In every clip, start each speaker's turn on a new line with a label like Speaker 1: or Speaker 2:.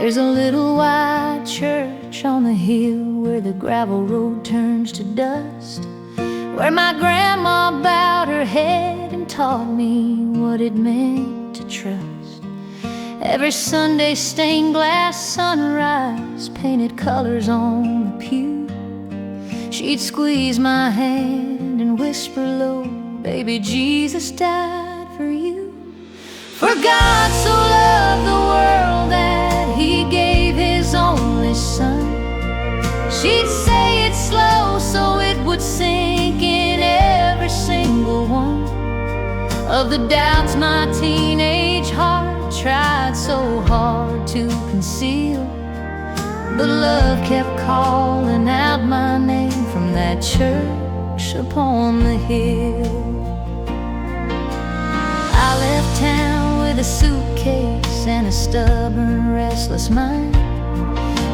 Speaker 1: There's a little white church on the hill where the gravel road turns to dust, where my grandma bowed her head and taught me what it meant to trust. Every Sunday, stained glass sunrise painted colors on the pew. She'd squeeze my hand and whisper low, "Baby, Jesus died for you." For God so loved the world that He gave His only Son. She'd say it slow so it would sink in every single one of the doubts my teenage heart tried so hard to conceal. But love kept calling out my name from that church upon the hill. I left town with a suitcase and a stubborn, restless mind.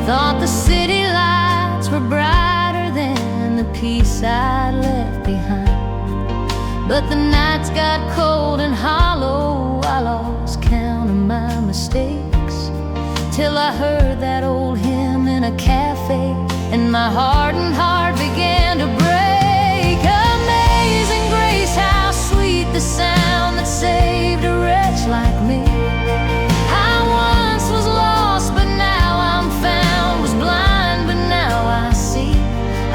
Speaker 1: Thought the city lights were brighter than the peace I'd left behind. But the nights got cold and hollow, I lost count of my mistakes, till I heard that old hymn in a cafe, and my hardened heart began to break. Amazing grace, how sweet the sound that saved a wretch like me. I once was lost, but now I'm found, was blind, but now I see.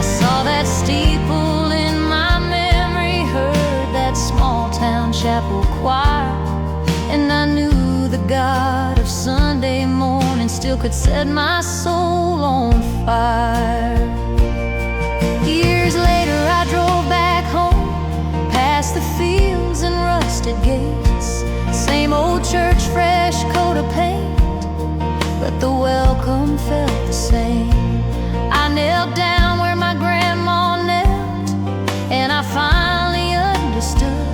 Speaker 1: I saw that steeple in my memory, heard that small town chapel choir, and I knew the God of Sunday morning still could set my soul on fire. Years later I drove back home, past the fields and rusted gates. Same old church, fresh coat of paint, but the welcome felt the same. I knelt down where my grandma knelt, and I finally understood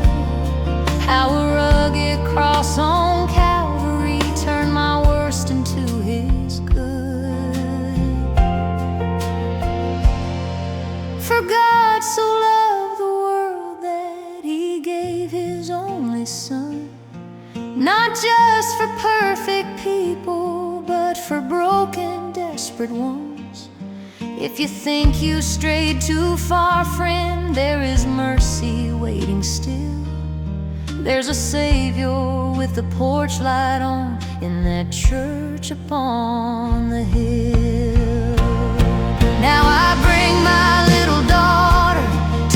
Speaker 1: how a rugged cross on Calvary turned my worst into His good. For God so loved the world that He gave His only Son, not just for perfect people, but for broken, desperate ones. If you think you strayed too far, friend, there is mercy waiting still. There's a Savior with the porch light on in that church upon the hill. Now I bring my little daughter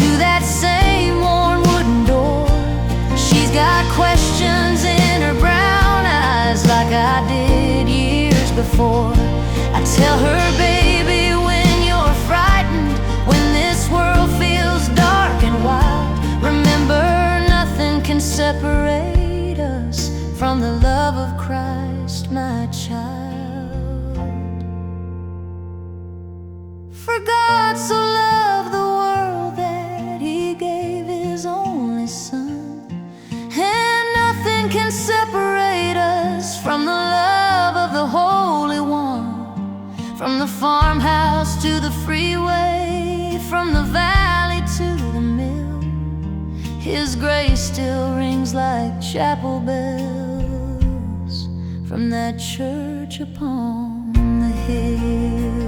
Speaker 1: to that same worn wooden door. She's got questions in her brown eyes like I did years before. I tell her, baby, when you're frightened, when this world feels dark and wild, remember nothing can separate us from the love of Christ, my child. For God so loved the world that He gave His only Son, and nothing can separate us from the love of the Holy One. From the farmhouse to the freeway, from the valley to the mill, His grace still rings like chapel bells from that church upon the hill.